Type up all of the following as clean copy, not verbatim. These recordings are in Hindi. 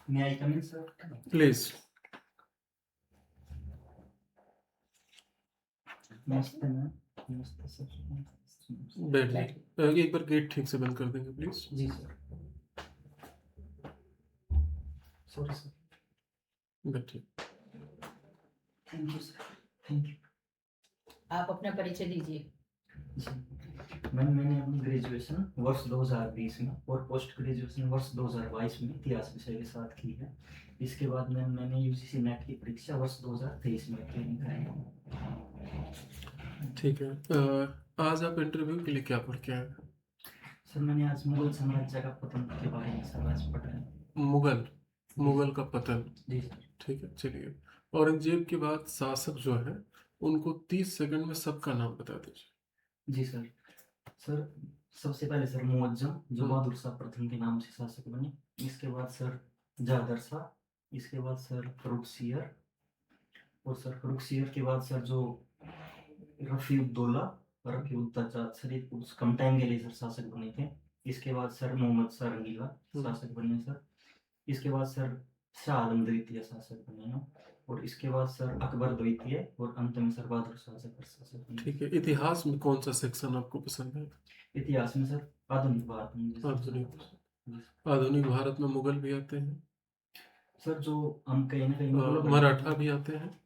May I come in, sir? Please. नमस्ते मैम। नमस्ते सर। बैठिए। एक बार गेट ठीक से बंद कर देंगे प्लीज। जी सर। Sorry sir. बैठिए। Thank you sir. Thank you. आप अपना परिचय दीजिए। जी मैम, मैंने अपनी ग्रेजुएशन वर्ष 2020 में और पोस्ट ग्रेजुएशन वर्ष 2022 में इतिहास विषय के साथ की है। इसके बाद मैंने यूजीसी नेट की परीक्षा वर्ष 2023 में ट्रेनिंग कराई है। ठीक है। आज आप इंटरव्यू के लिए क्या पढ़ के आए हैं? सर मैंने आज मुगल साम्राज्य का पतन के बारे में सर आज पढ़ा है। मुगल का पतन। जी सर। ठीक है, चलिए। औरंगजेब के बाद शासक जो है उनको 30 सेकंड में सबका नाम बता दीजिए। जी सर। सर सबसे पहले सर मुअज्जम, जो बहादुर शाह प्रथम के नाम से शासक बने। इसके बाद सर जादर शाह। इसके बाद सर फरुखसियर। और सर फरुखसियर के बाद सर जो रफीउद्दौला सर ये कुछ कम टाइम के लिए सर शासक बने थे। इसके बाद सर मोहम्मद शाह रंगीला शासक बने सर। इसके बाद सर शाह आलम द्वितीय शासक बने हैं। और इसके बाद सर अकबर द्वितीय और अंत में सर बहादुर शाह शासक बने। ठीक है। इतिहास में कौन सा सेक्शन आपको पसंद है? इतिहास में सर आधुनिक भारत में। आधुनिक भारत में मुगल भी आते हैं सर, जो हम कहीं ना कहीं मराठा भी आते हैं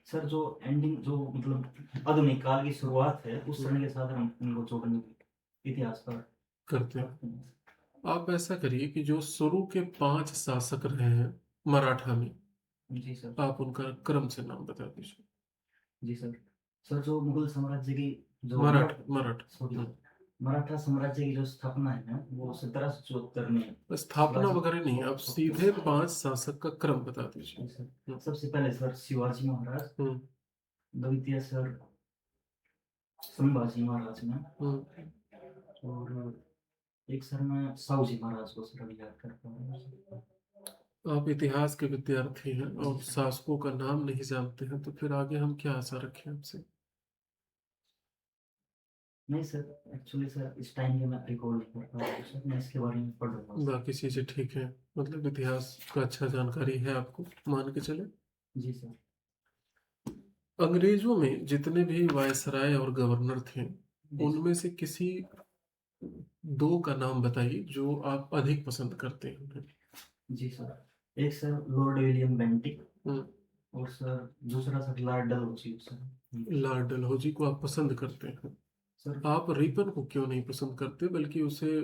सर। जो एंडिंग, जो मतलब आधुनिक काल की शुरुआत है, उस समय के साथ हम उनको जोड़ने की इतिहास पर करते हैं। आप ऐसा करिए कि जो शुरू के 5 शासक रहे हैं मराठा में, जी सर, आप उनका क्रम से नाम बता दीजिए। जी सर। सर जो मुगल साम्राज्य की जो मराठा साम्राज्य की जो स्थापना है ना, वो 1774 में। स्थापना वगैरह नहीं, आप सीधे 5 शासक का क्रम बता दीजिए। सबसे पहले सर शिवाजी महाराज, द्वितीय सर संभाजी महाराज में, और एक सर मैं साहूजी महाराज को सर अभी याद कर पा रहा हूँ। आप इतिहास के विद्यार्थी हैं और शासकों का नाम नहीं जानते हैं, तो फिर आगे हम क्या आशा रखें आपसे? नहीं सर, एक्चुअली सर इस टाइम पे मैं रिकॉल नहीं कर पा रहा हूँ सर, मैं इसके बारे में पढ़ रहा हूँ। बाकी चीजें ठीक है, मतलब इतिहास का अच्छा जानकारी है आपको, मान के चले। जी सर। अंग्रेजों में जितने भी वायसराय और गवर्नर थे, उनमें से किसी 2 का नाम बताइए जो आप अधिक पसंद करते हैं। जी सर, एक सर लॉर्ड विलियम बेंटिक, और सर दूसरा sir Lord Dalhousie sir. Lord Dalhousie को आप पसंद करते हैं सर। आप रिपन को क्यों नहीं पसंद करते, बल्कि उसे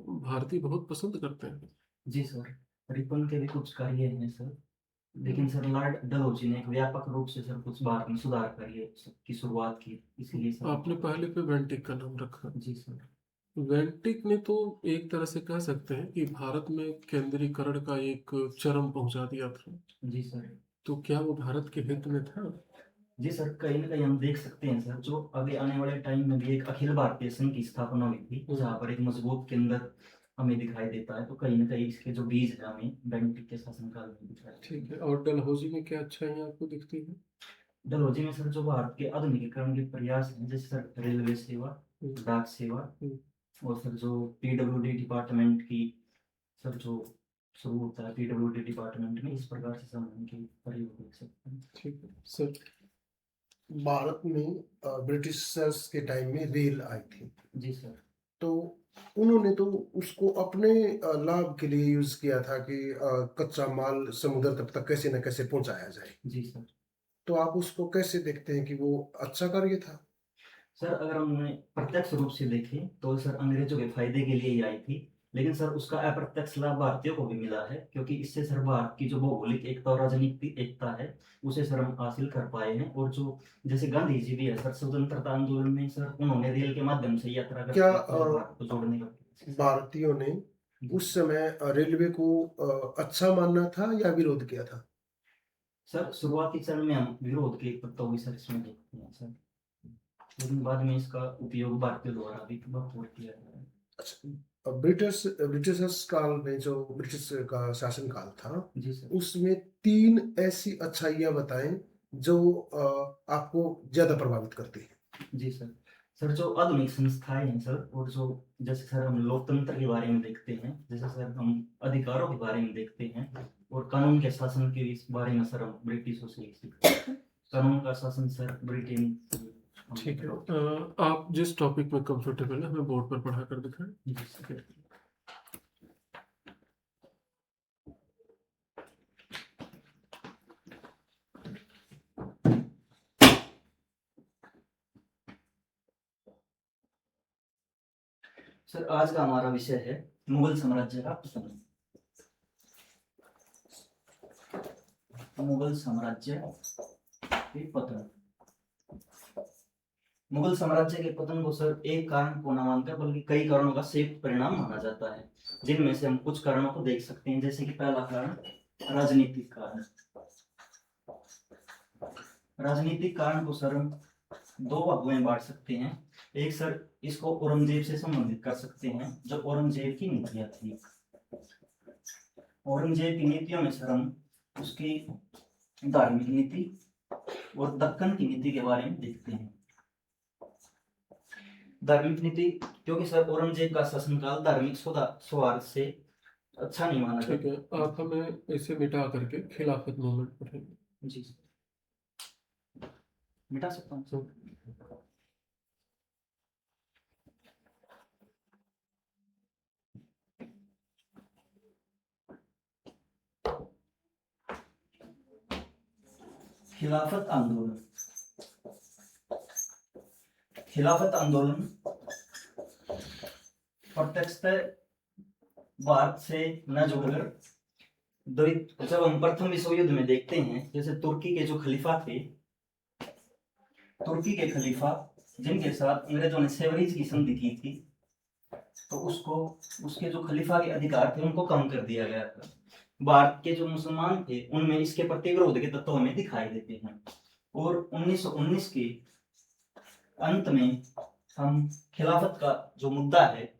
भारतीय बहुत पसंद करते हैं? जी सर, रिपन के भी कुछ कार्य हैं सर, लेकिन सर लॉर्ड डलहौजी ने एक व्यापक रूप से सर कुछ भारत में सुधार कार्य की शुरुआत की, इसीलिए सर। आपने पहले पे वेंटिक का नाम रखा। जी सर। वेंटिक ने तो एक तरह से कह सकते हैं कि भारत में केंद्रीकरण का एक चरम पहुंचा दिया था। जी सर। तो क्या वो भारत के हित में था? जी सर, कहीं ना कहीं हम देख सकते हैं सर, जो आगे आने वाले टाइम में भी एक अखिल भारतीय संघ की स्थापना हुई थी, जहाँ पर एक मजबूत केंद्र हमें दिखाई देता है, तो कहीं ना कहीं इसके जो बीज है हमें बेंटिक के शासनकाल में दिखाई। ठीक है। और डलहौजी में क्या अच्छाइयाँ आपको दिखती है? डलहौजी में सर जो भारत के आधुनिकीकरण के प्रयास हैं, जैसे सर रेलवे सेवा, डाक सेवा, और सर जो पीडब्ल्यूडी डिपार्टमेंट की सर जो शुरू होता है पीडब्ल्यूडी डिपार्टमेंट में, इस प्रकार से संबंध के प्रयोग देख सकते हैं। ठीक है सर। भारत में ब्रिटिशर्स के टाइम में रेल आई थी। जी सर। तो उन्होंने तो उसको अपने लाभ के लिए यूज किया था कि कच्चा माल समुद्र तक कैसे न कैसे पहुंचाया जाए। जी सर। तो आप उसको कैसे देखते हैं कि वो अच्छा कार्य था? सर अगर हम उन्हें प्रत्यक्ष रूप से देखें तो सर अंग्रेजों के फायदे के लिए ही आई थी, लेकिन सर उसका अप्रत्यक्ष लाभ भारतीयों को भी मिला है, क्योंकि इससे सर भारत की जो भौगोलिक एकता और राजनीतिक एकता है, उसे सर हम हासिल कर पाए हैं। और जो जैसे गांधी जी भी है सर, स्वतंत्रता आंदोलन में सर उन्होंने रेल के माध्यम से यात्रा कर क्या भारत को जोड़ने का। भारतीयों ने उस समय रेलवे को अच्छा मानना था या विरोध किया था? सर शुरुआती चरण में हम विरोध के तत्व भी सर इसमें देखते हैं सर, लेकिन बाद में इसका उपयोग भारतीयों द्वारा भी भरपूर किया गया है। अच्छा, ब्रिटिशर्स काल में जो ब्रिटिश का शासन काल था, जी सर। उसमें 3 ऐसी अच्छाइयाँ बताएं जो आपको ज्यादा प्रभावित करती है। जी सर, सर जो आधुनिक संस्थाएं हैं सर, और जो जैसे सर हम लोकतंत्र के बारे में देखते हैं, जैसे सर हम अधिकारों के बारे में देखते हैं, और कानून के शासन के इस बारे में सर हम ब्रिटिशों से सीखते हैं। कानून का शासन सर ब्रिटेन से हम ठीक है। देखते आप जिस टॉपिक में कंफर्टेबल है हमें बोर्ड पर पढ़ा कर दिखाएं। हैं। जी सर। सर आज का हमारा विषय है मुगल साम्राज्य का पतन। मुगल साम्राज्य के पतन। मुगल साम्राज्य के पतन को सर एक कारण को न मानकर बल्कि कई कारणों का संयुक्त परिणाम माना जाता है, जिनमें से हम कुछ कारणों को देख सकते हैं। जैसे कि पहला कारण राजनीतिक कारण। राजनीतिक कारण को सर हम दो भागों में बांट सकते हैं। एक सर इसको औरंगजेब से संबंधित कर सकते हैं, जो औरंगजेब की नीतियां थी। औरंगजेब की नीतियों में सर हम उसकी धार्मिक नीति और दक्कन की नीति के बारे में देखते हैं। धार्मिक नीति, क्योंकि सर औरंगजेब का शासनकाल धार्मिक सौहार्द से अच्छा नहीं माना ठीक जाता। है, आप हमें इसे मिटा करके खिलाफत मूवमेंट पढ़ेंगे। जी सर, मिटा सकता हूँ सर। खिलाफत आंदोलन। खिलाफत आंदोलन प्रत्यक्षतः भारत से न जुड़कर जब हम प्रथम विश्व युद्ध में देखते हैं, जैसे तुर्की के जो खलीफा थे, तुर्की के खलीफा जिनके साथ अंग्रेजों ने सेवरीज की संधि की थी, तो उसके जो खलीफा के अधिकार थे उनको कम कर दिया गया था। भारत के जो मुसलमान थे उनमें इसके प्रति विरोध के तत्व हमें दिखाई देते हैं। और 1919 के अंत में हम खिलाफत का जो मुद्दा है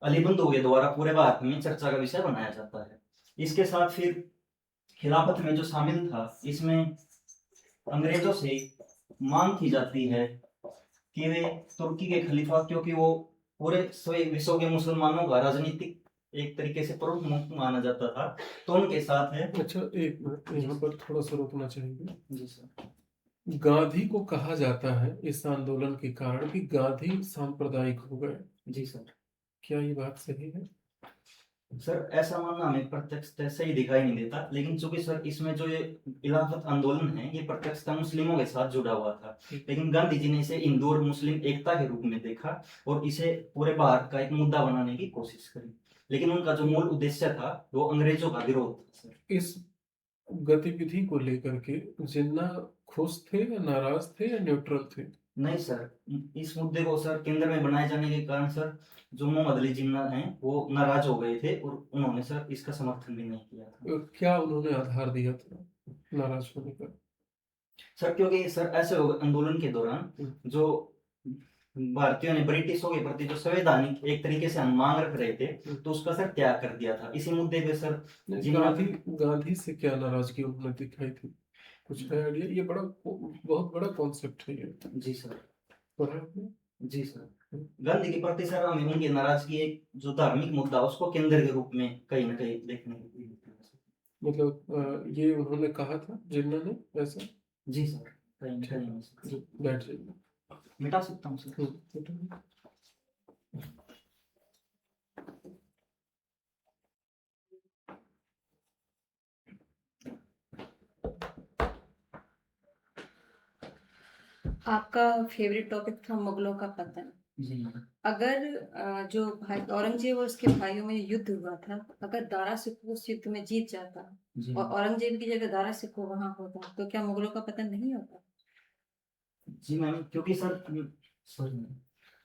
अली बंधु के द्वारा पूरे भारत में चर्चा का विषय बनाया जाता है। इसके साथ फिर खिलाफत में जो शामिल था, इसमें अंग्रेजों से मांग की जाती है कि वे तुर्की के खलीफा, क्योंकि वो पूरे विश्व के मुसलमानों का राजनीतिक एक तरीके से प्रमुख माना जाता था, तो उनके साथ है। अच्छा, एक मिनट यहाँ पर थोड़ा सा रोकना चाहेंगे। जी सर। गांधी को कहा जाता है इस आंदोलन के कारण कि गांधी सांप्रदायिक हो गए। जी सर। क्या ये बात सही है? सर ऐसा मानना हमें प्रत्यक्ष सही दिखाई नहीं देता, लेकिन चूंकि सर इसमें जो ये खिलाफत आंदोलन है ये प्रत्यक्षतः मुस्लिमों के साथ जुड़ा हुआ था, लेकिन गांधी जी ने इसे हिंदू और मुस्लिम एकता के रूप में देखा और इसे पूरे भारत का एक मुद्दा बनाने की कोशिश करी। लेकिन उनका जो मूल उद्देश्य था वो अंग्रेजों का विरोध था सर। इस गतिविधि को लेकर के जिन्ना खुश थे या नाराज थे या न्यूट्रल थे? नहीं सर, इस मुद्दे को सर केंद्र में बनाए जाने के कारण सर जो मोहम्मद अली जिन्ना हैं वो नाराज हो गए थे और उन्होंने सर इसका समर्थन भी नहीं किया था। क्या उन्होंने आधार दिया था नाराज होने का? सर क्योंकि सर ऐसे हो आंदोलन के दौरान जो भारतीयों ने ब्रिटिशों के प्रति जो संवैधानिक एक तरीके से हम मांग रख रहे थे, तो उसका सर त्याग कर दिया था। इसी मुद्दे पे सर गांधी से क्या नाराजगी उन्होंने दिखाई थी? कुछ है आइडिया? ये बहुत बड़ा कॉन्सेप्ट है ये। जी सर। पढ़ा आपने? जी सर। गांधी के प्रति सर हमें उनकी नाराजगी एक जो धार्मिक मुद्दा उसको केंद्र के रूप में कहीं ना कहीं देखने को मिलती है। मतलब ये उन्होंने कहा था जिन्ना ने ऐसा? जी सर, कहीं ना कहीं। बैठ जाइए, मिटा सकता हूँ सर। आपका फेवरेट टॉपिक था मुगलों का पतन। जी। अगर जो भाई औरंगजेब और उसके भाइयों में युद्ध हुआ था, अगर दारा सिकोह उस युद्ध में जीत जाता जी। और औरंगजेब की जगह दारा सिकोह वहां होता, तो क्या मुगलों का पतन नहीं होता? जी मैम, क्योंकि सर सॉरी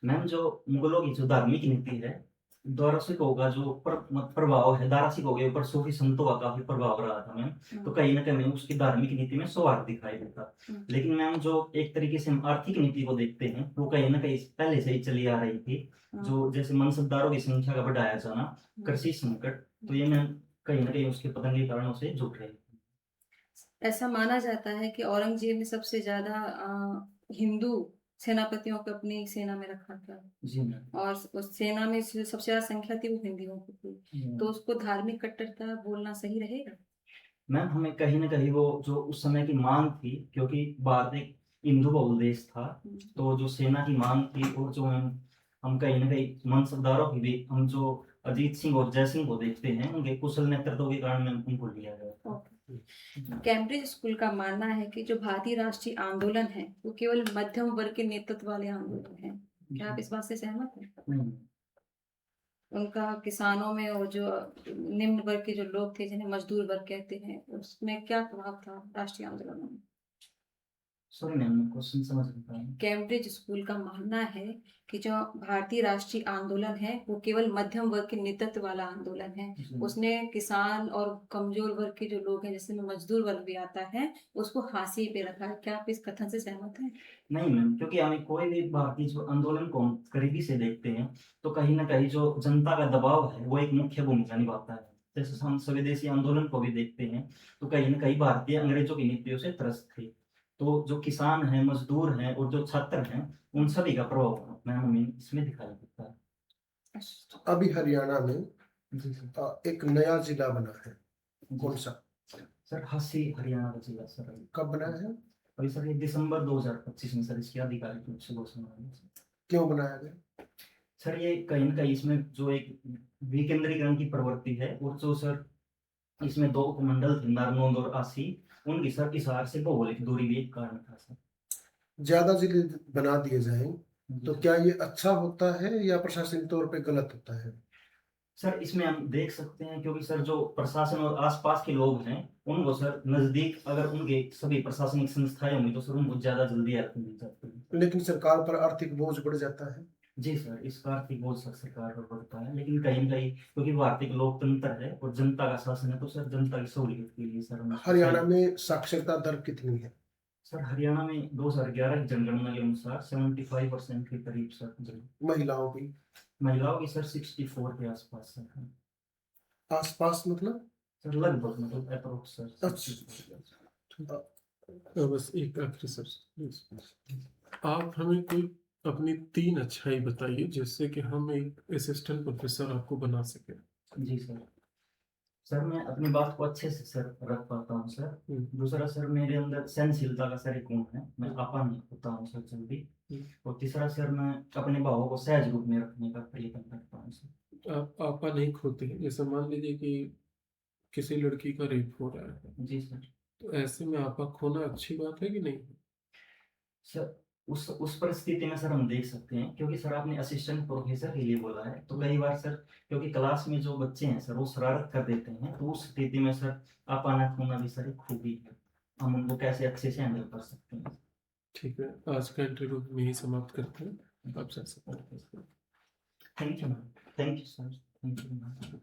मैम, जो मुगलों की जो धार्मिक नीति है, दारा सिकोह का जो प्रभाव है, दारा सिकोह के ऊपर सूफी संतों का काफी प्रभाव रहा था मैम। तो कहीं ना कहीं उसकी धार्मिक नीति में सौहार्द दिखाई देता। लेकिन मैम जो एक तरीके से हम आर्थिक नीति को देखते हैं वो कहीं ना कहीं पहले से ही चली आ रही थी। जो जैसे मनसबदारों की संख्या का बढ़ाया जाना, कृषि संकट, तो ये मैम कहीं ना कहीं उसके पतन के कारणों से जुड़ रहे। ऐसा माना जाता है कि औरंगजेब ने सबसे ज्यादा हिंदू सेनापतियों को अपनी सेना में रखा था, जी मैम। और उस सेना में जो सबसे ज्यादा संख्या थी वो हिंदियों की थी, तो उसको धार्मिक कट्टरता बोलना सही रहेगा? मैम हमें कहीं ना कहीं वो जो उस समय की मांग थी, क्योंकि भारत एक हिंदू बहुल देश था, तो जो सेना की मांग थी और जो हम कहीं ना कहीं मनसबदारों की भी, हम जो अजीत सिंह और जय सिंह को देखते हैं, उनके कुशल नेतृत्व के कारण में उनको लिया गया था। कैम्ब्रिज स्कूल का मानना है कि जो भारतीय राष्ट्रीय आंदोलन है वो केवल मध्यम वर्ग के नेतृत्व वाले आंदोलन है, क्या आप इस बात से सहमत हैं? नहीं। उनका किसानों में और जो निम्न वर्ग के जो लोग थे जिन्हें मजदूर वर्ग कहते हैं, उसमें क्या प्रभाव था राष्ट्रीय आंदोलनों में? सॉरी मैम, मैं क्वेश्चन समझ नहीं पाया। कैम्ब्रिज स्कूल का मानना है कि जो भारतीय राष्ट्रीय आंदोलन है वो केवल मध्यम वर्ग के नेतृत्व वाला आंदोलन है, उसने किसान और कमजोर वर्ग के जो लोग हैं जिसमें मजदूर वर्ग भी आता है उसको हाशिए पे रखा है, क्या आप इस कथन से सहमत हैं? नहीं मैम, क्योंकि हमें कोई भी भारतीय जो आंदोलन को हम करीबी से देखते हैं, तो कहीं ना कहीं जो जनता का दबाव है वो एक मुख्य भूमिका निभाता है। जैसे हम स्वदेशी आंदोलन को भी देखते हैं, तो कहीं ना कहीं भारतीय अंग्रेजों की नीतियों से त्रस्त थे, तो जो किसान हैं, मजदूर हैं और जो छात्र हैं, उन सभी का प्रभाव मैम हमें इसमें दिखाई देता है। अभी हरियाणा में जी सर। एक नया जिला बना है, कौन सा? सर हसी हरियाणा का जिला सर। कब बना है? अभी सर ये दिसंबर 2025 में सर इसकी आधिकारिक रूप से घोषणा हुई है। क्यों बनाया गया? सर ये कहीं ना कहीं इसमें जो एक विकेंद्रीकरण की प्रवृत्ति है, और जो सर इसमें दो उपमंडल थे, नारनौंद और आसी, उनकी सर हिसार से भौगोलिक दूरी भी एक कारण था सर। ज्यादा जिले बना दिए जाएं तो क्या ये अच्छा होता है या प्रशासनिक तौर पे गलत होता है? सर इसमें हम देख सकते हैं, क्योंकि सर जो प्रशासन और आसपास के लोग हैं, उनको सर नजदीक अगर उनके सभी प्रशासनिक संस्थाएं होंगी तो सर उनको ज्यादा जल्दी हेल्प मिल जाती है। लेकिन सरकार पर आर्थिक बोझ बढ़ जाता है। जी सर, इसका आर्थिक बोझ सर सरकार पर पड़ता है, लेकिन कहीं न कहीं क्योंकि भारतीय लोकतंत्र है और जनता का शासन है, तो सर जनता की सहूलियत के लिए सर हम हरियाणा में साक्षरता दर कितनी है? सर हरियाणा में 2011 की जनगणना के अनुसार 75% के करीब सर महिलाओं की? महिलाओं की सर 64 के आसपास सर है। आसपास मतलब? सर लगभग, मतलब अप्रोक्स सर। अच्छा। बस एक आखिरी सर, आप हमें कोई अपनी 3 अच्छाई बताइए जिससे कि हम एक असिस्टेंट प्रोफेसर आपको बना सके। जी सर। सर मैं अपनी बात को अच्छे से सर रख पाता हूँ सर। दूसरा सर, मेरे अंदर सहनशीलता का सर एक गुण है, मैं आपा नहीं होता हूँ सर जल्दी। और तीसरा सर, मैं अपने भावों को सहज रूप में रखने का प्रयत्न करता हूँ सर। आप आपा नहीं खोते हैं, जैसे मान लीजिए कि किसी लड़की का रेप हो रहा है, जी सर। तो ऐसे में आपा खोना अच्छी बात है कि नहीं? सर उस परिस्थिति में सर हम देख सकते हैं, क्योंकि सर आपने असिस्टेंट प्रोफेसर के लिए बोला है, तो कई बार सर क्योंकि क्लास में जो बच्चे हैं सर वो शरारत कर देते हैं, तो उस स्थिति में सर अपाना खोना भी सर एक खूबी है, हम उनको कैसे अच्छे से हैंडल कर सकते हैं। ठीक है, आज का इंटरव्यू में ही समाप्त करते हैं, आप जा सकते हैं। Thank you ma'am. Thank you sir. Thank you ma'am.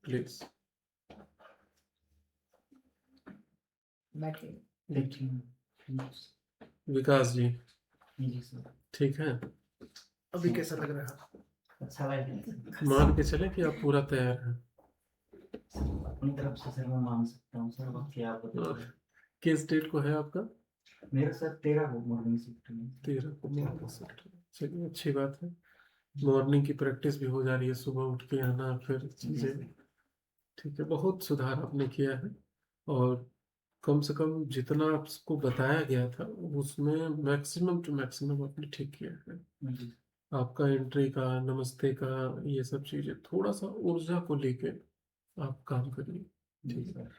Please Vikas ji, जी सर। ठीक है, अभी कैसा लग रहा है? अच्छा लगा। मान के चले कि आप पूरा तैयार हैं? अपनी तरफ से सर मैं मान सकता हूँ सर, बाकी आप बताइए। किस डेट को है आपका? मेरा सर 13 को मॉर्निंग शिफ्ट में। 13 को मॉर्निंग शिफ्ट। चलिए, अच्छी बात है, मॉर्निंग की प्रैक्टिस भी हो जा रही है, सुबह उठ के आना फिर चीजें। ठीक है, बहुत सुधार आपने किया है, और कम से कम जितना आपको बताया गया था उसमें मैक्सिमम टू मैक्सिमम आपने ठीक किया है। जी। आपका एंट्री का, नमस्ते का, ये सब चीजें थोड़ा सा ऊर्जा को लेके आप काम करिए। जी ठीक है, सर।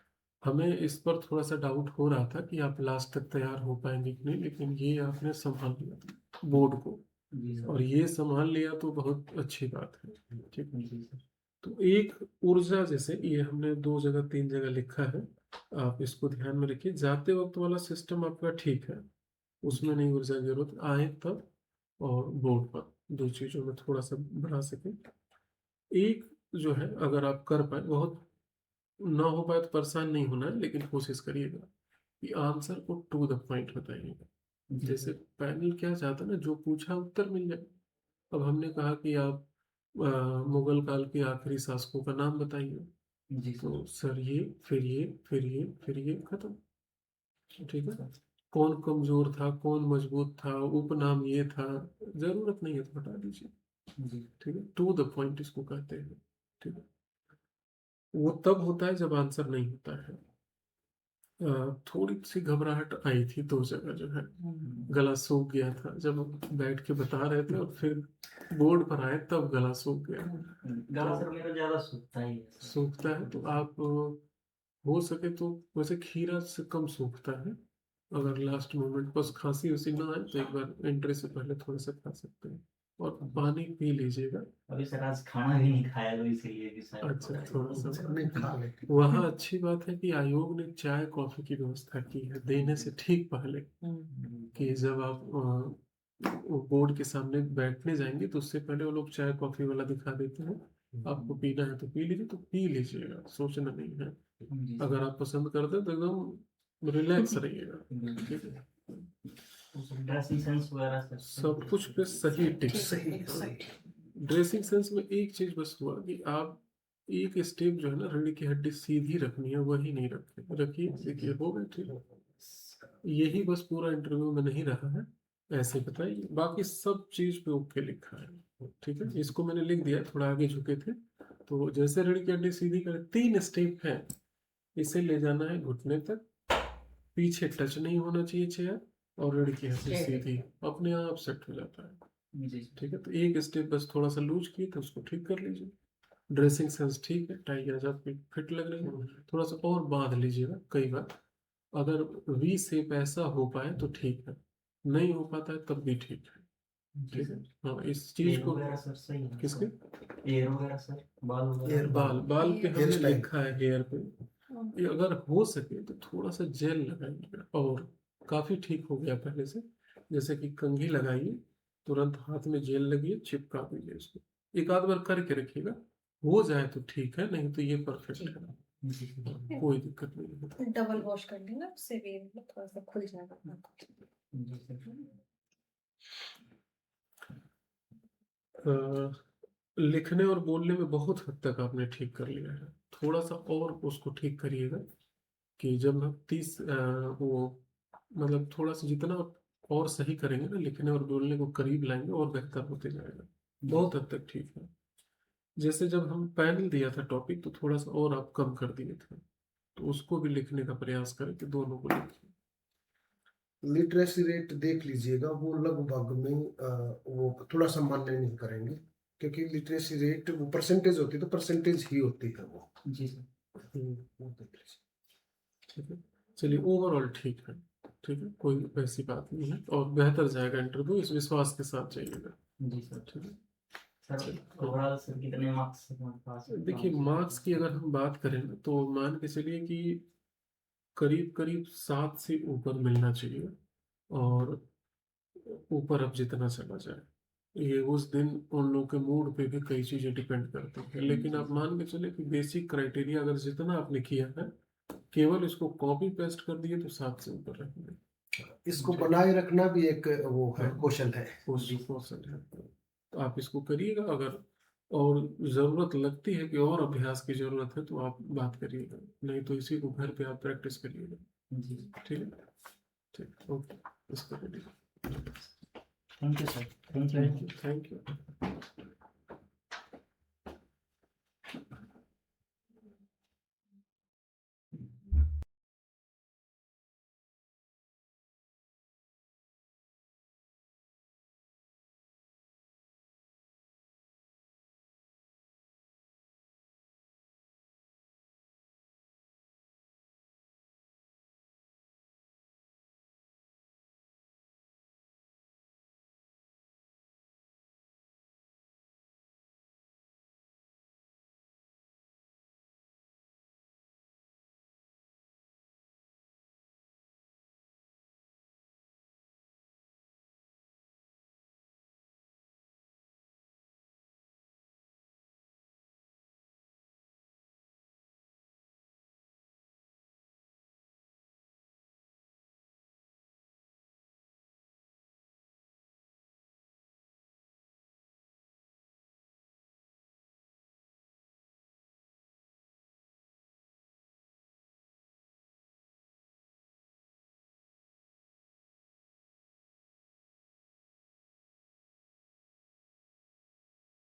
हमें इस पर थोड़ा सा डाउट हो रहा था कि आप लास्ट तक तैयार हो पाएंगे कि नहीं, लेकिन ये आपने संभाल लिया बोर्ड को, जी सर। और ये संभाल लिया तो बहुत अच्छी बात है। ठीक है, जी सर। तो एक ऊर्जा, जैसे ये हमने 2 जगह 3 जगह लिखा है, आप इसको ध्यान में रखिए। जाते वक्त वाला सिस्टम आपका ठीक है, उसमें नहीं ऊर्जा की जरूरत आए तब, और बोर्ड पर 2 चीजों में थोड़ा सा बढ़ा सके। एक जो है, अगर आप कर पाए, बहुत ना हो पाए तो परेशान नहीं होना है, लेकिन कोशिश करिएगा कि आंसर को टू द पॉइंट बताइएगा। जैसे पैनल क्या चाहता है ना, जो पूछा उत्तर मिल जाए, अब हमने कहा कि आप मुगल काल के आखिरी शासकों का नाम बताइए, जी तो सर। सर ये, फिर ये, फिर ये, फिर ये, खत्म। ठीक है, कौन कमजोर था, कौन मजबूत था, उपनाम ये था, जरूरत नहीं है तो हटा दीजिए। जी ठीक है, टू द पॉइंट इसको कहते हैं। ठीक है, वो तब होता है जब आंसर नहीं होता है। थोड़ी सी घबराहट आई थी 2 जगह जो है, गला सूख गया था जब बैठ के बता रहे थे, और फिर बोर्ड पर आए तब गला सूख गया। गला सर मेरा ज्यादा सूखता ही है सर। सूखता है तो आप हो सके तो, वैसे खीरा से कम सूखता है, अगर लास्ट मोमेंट बस खांसी उसी ना आए तो एक बार एंट्री से पहले थोड़ा सा खा सकते हैं, और पानी पी लीजिएगा। अभी सर आज खाना भी नहीं खाया तो इसीलिए भी शायद अच्छा, थोड़ा सा नहीं खा लेते। वहाँ अच्छी बात है कि आयोग ने चाय कॉफी की व्यवस्था की है देने से ठीक पहले, कि जब आप बोर्ड के सामने बैठने जाएंगे तो उससे पहले वो लोग चाय कॉफी वाला दिखा देते हैं, आपको पीना है तो पी लीजिए, तो पी लीजिएगा, सोचना नहीं है। जी सर। अगर आप पसंद करते हैं तो एकदम रिलैक्स रहिएगा। ठीक है, ड्रेसिंग सेंस वगैरह सर सब कुछ पे सही टिप्स। सही सही। ड्रेसिंग सेंस में एक चीज बस हुआ कि आप एक स्टेप जो है ना, रीढ़ की हड्डी सीधी रखनी है, वही नहीं रखिए। देखिए हो गए, ठीक है, यही बस पूरा इंटरव्यू में नहीं रहा है, ऐसे बताइए, बाकी सब चीज पे ओके लिखा है। ठीक है, इसको मैंने लिख दिया, थोड़ा आगे झुके थे, तो जैसे रीढ़ की हड्डी सीधी करें, 3 स्टेप है, इसे ले जाना है घुटने तक, पीछे टच नहीं होना चाहिए चेयर, और रीढ़ की हड्डी सीधी, अपने आप सेट हो जाता है। जी ठीक है, तो एक स्टेप बस थोड़ा सा लूज किए तो उसको ठीक कर लीजिए। ड्रेसिंग सेंस ठीक है, टाई आज आपकी फिट लग रही है, थोड़ा सा और बांध लीजिएगा कई बार, अगर वी शेप ऐसा हो पाए तो ठीक है, नहीं हो पाता है तब भी ठीक है। ठीक है, हाँ, इस चीज एयर को वगैरह सर सही है। किसके एयर वगैरह सर, बाल वगैरह। Hair बाल बाल पे हमने Hairstyle। लिखा है हेयर पे, ये अगर हो सके तो थोड़ा सा जेल लगाइएगा, और काफी ठीक हो गया पहले से, जैसे कि कंघी लगाइए, तुरंत हाथ में जेल लगिए, चिपका दीजिए इसको, एक आध बार करके रखिएगा, हो जाए तो ठीक है, नहीं तो ये परफेक्ट है, जी सर। कोई दिक्कत नहीं है। डबल वॉश कर लेना, उससे भी थोड़ा सा खुल जाएगा। जी सर। लिखने और बोलने में बहुत हद तक आपने ठीक कर लिया है, थोड़ा सा और उसको ठीक करिएगा, कि जब हम 30 वो मतलब थोड़ा सा जितना आप और सही करेंगे ना, लिखने और बोलने को करीब लाएंगे और बेहतर होते जाएगा, बहुत हद तक ठीक है। जैसे जब हम पैनल दिया था टॉपिक, तो थोड़ा सा और आप कम कर दिए थे, तो उसको भी लिखने का प्रयास करें कि दोनों को लिखिए। लिटरेसी रेट देख लीजिएगा, वो लगभग में वो थोड़ा सा मान्य नहीं करेंगे, क्योंकि लिटरेसी रेट वो परसेंटेज होती है, तो परसेंटेज ही होती है वो। जी सर। वो देख लीजिए। ठीक है, चलिए ओवरऑल ठीक है। ठीक है, कोई ऐसी बात नहीं है, और बेहतर जाएगा इंटरव्यू, इस विश्वास के साथ जाइएगा। जी सर। ठीक है, सर ओवरऑल सर कितने मार्क्स हमारे पास हैं? देखिए मार्क्स की अगर हम बात करें ना, तो मान के चलिए कि करीब करीब 7 से ऊपर मिलना चाहिए, और ऊपर अब जितना चला जाए, ये उस दिन उन लोगों के मूड पे भी कई चीजें डिपेंड करती हैं, लेकिन आप मान के चले कि बेसिक क्राइटेरिया अगर जितना आपने किया है, केवल इसको कॉपी पेस्ट कर दिए तो 7 से ऊपर रहेंगे। इसको बनाए रखना भी एक वो है, कौशल है। कौशल है, तो आप इसको करिएगा, अगर और ज़रूरत लगती है कि और अभ्यास की ज़रूरत है तो आप बात करिएगा, नहीं तो इसी को घर पे आप प्रैक्टिस करिएगा। जी ठीक है, ठीक, ओके, इसको ready. Thank you sir. Thank you. Thank you.